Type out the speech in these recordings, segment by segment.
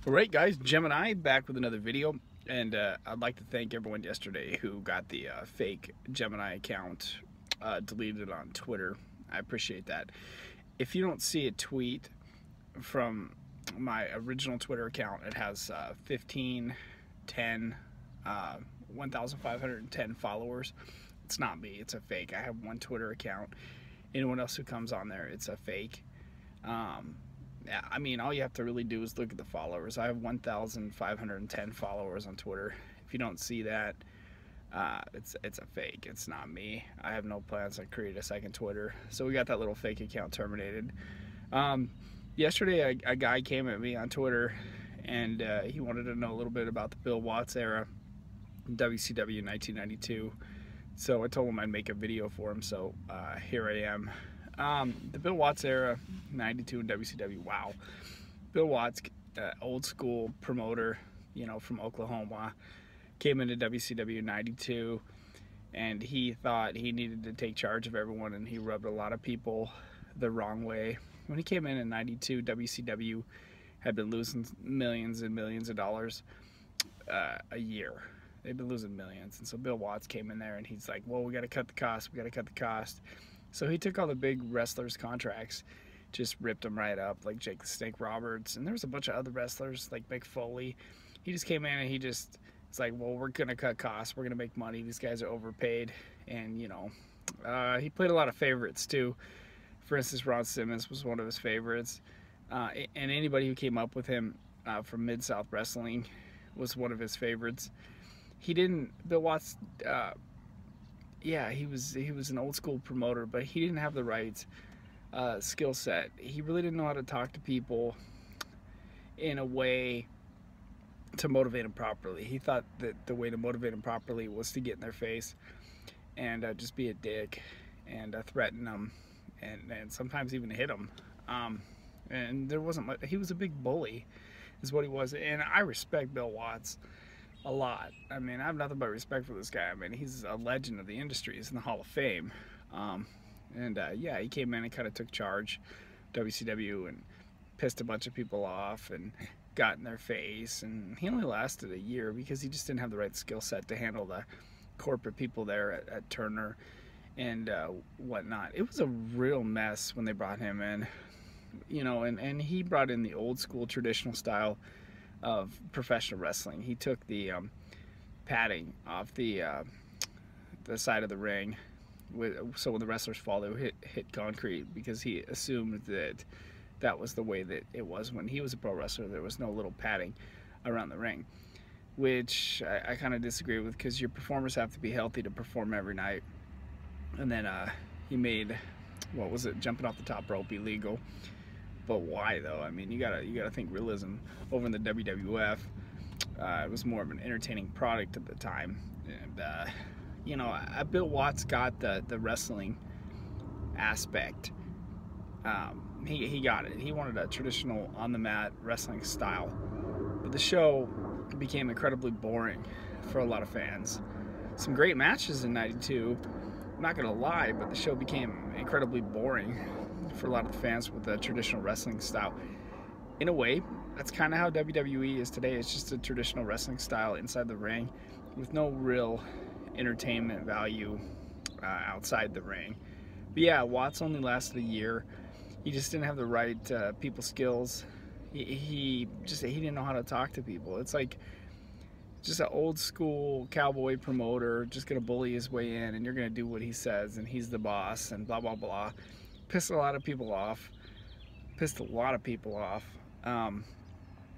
Alright guys, Gemini back with another video, and I'd like to thank everyone yesterday who got the fake Gemini account deleted on Twitter. I appreciate that. If you don't see a tweet from my original Twitter account, it has 1,510 followers. It's not me, it's a fake. I have one Twitter account. Anyone else who comes on there, it's a fake. Yeah, I mean, all you have to really do is look at the followers. I have 1,510 followers on Twitter. If you don't see that, it's a fake. It's not me. I have no plans to create a second Twitter. So we got that little fake account terminated. Yesterday, a guy came at me on Twitter, and he wanted to know a little bit about the Bill Watts era, WCW 1992. So I told him I'd make a video for him. So here I am. The Bill Watts era, 92 in WCW, wow. Bill Watts, old school promoter, you know, from Oklahoma, came into WCW 92, and he thought he needed to take charge of everyone, and he rubbed a lot of people the wrong way. When he came in 92, WCW had been losing millions and millions of dollars a year. They've been losing millions, and so Bill Watts came in there, and he's like, well, we got to cut the cost, we got to cut the cost. So he took all the big wrestlers' contracts, just ripped them right up, like Jake the Snake Roberts, and there was a bunch of other wrestlers like Mick Foley. He just came in and it's like, well, we're gonna cut costs, we're gonna make money. These guys are overpaid, and you know, he played a lot of favorites too. For instance, Ron Simmons was one of his favorites, and anybody who came up with him from Mid-South Wrestling was one of his favorites. Bill Watts. Yeah, he was an old school promoter, but he didn't have the right skill set. He really didn't know how to talk to people in a way to motivate them properly. He thought that the way to motivate them properly was to get in their face and just be a dick and threaten them and sometimes even hit them. And there wasn't much. He was a big bully, is what he was. And I respect Bill Watts a lot. I mean, I have nothing but respect for this guy. I mean, he's a legend of the industry. He's in the Hall of Fame. Yeah, he came in and kind of took charge, WCW, and pissed a bunch of people off and got in their face. And he only lasted a year because he just didn't have the right skill set to handle the corporate people there at Turner and whatnot. It was a real mess when they brought him in, you know, and he brought in the old school traditional style of professional wrestling. He took the padding off the side of the ring, so when the wrestlers fall, they would hit concrete, because he assumed that was the way that it was when he was a pro wrestler. There was no little padding around the ring, which I kind of disagree with, because your performers have to be healthy to perform every night. And then he made, what was it, jumping off the top rope illegal. But why though? I mean, you gotta think realism. Over in the WWF, it was more of an entertaining product at the time, and you know, Bill Watts got the wrestling aspect. He got it. He wanted a traditional on the mat wrestling style, but the show became incredibly boring for a lot of fans. Some great matches in '92. I'm not gonna lie, but the show became incredibly boring for a lot of the fans with the traditional wrestling style. In a way, that's kind of how WWE is today. It's just a traditional wrestling style inside the ring with no real entertainment value outside the ring. But yeah, Watts only lasted a year. He just didn't have the right people skills. He didn't know how to talk to people. It's like just an old school cowboy promoter just gonna bully his way in, and you're gonna do what he says, and he's the boss, and blah blah blah. Pissed a lot of people off.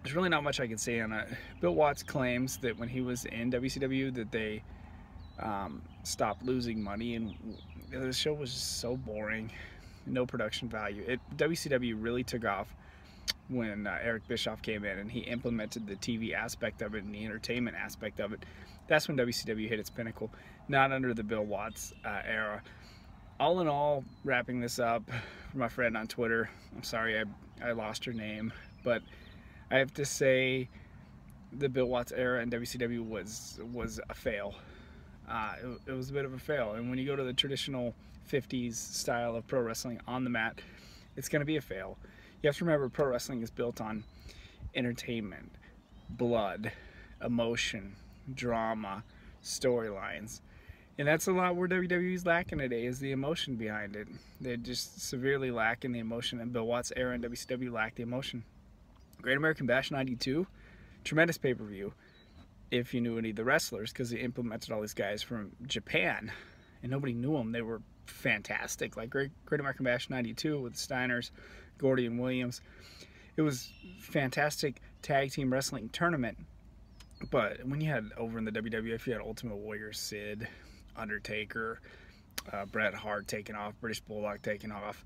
There's really not much I can say on it. Bill Watts claims that when he was in WCW that they stopped losing money, and the show was just so boring, no production value. WCW really took off when Eric Bischoff came in and he implemented the TV aspect of it and the entertainment aspect of it. That's when WCW hit its pinnacle, not under the Bill Watts era. All in all, wrapping this up for my friend on Twitter, I'm sorry I lost her name, but I have to say the Bill Watts era in WCW was a fail. It was a bit of a fail, and when you go to the traditional 50s style of pro wrestling on the mat, it's going to be a fail. You have to remember, pro wrestling is built on entertainment, blood, emotion, drama, storylines. And that's a lot where WWE's lacking today, is the emotion behind it. They're just severely lacking the emotion, and Bill Watts' era in WCW lacked the emotion. Great American Bash 92, tremendous pay-per-view if you knew any of the wrestlers, because they implemented all these guys from Japan and nobody knew them. They were fantastic. Like Great American Bash 92 with Steiners, Gordy, and Williams. It was fantastic tag team wrestling tournament. But when you had over in the WWF, you had Ultimate Warrior, Sid, Undertaker, Bret Hart taking off, British Bulldog taking off,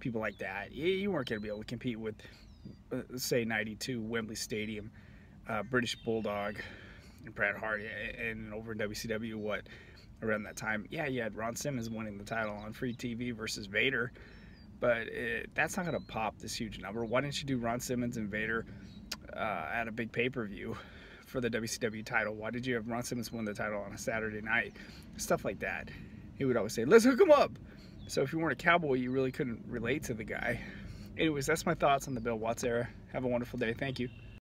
people like that. You weren't going to be able to compete with, say, 92 Wembley Stadium, British Bulldog, and Bret Hart. And over in WCW, what, around that time, yeah, you had Ron Simmons winning the title on free TV versus Vader. But that's not going to pop this huge number. Why didn't you do Ron Simmons and Vader at a big pay-per-view for the WCW title? Why did you have Ron Simmons win the title on a Saturday night? Stuff like that. He would always say, let's hook him up. So if you weren't a cowboy, you really couldn't relate to the guy. Anyways, that's my thoughts on the Bill Watts era. Have a wonderful day. Thank you.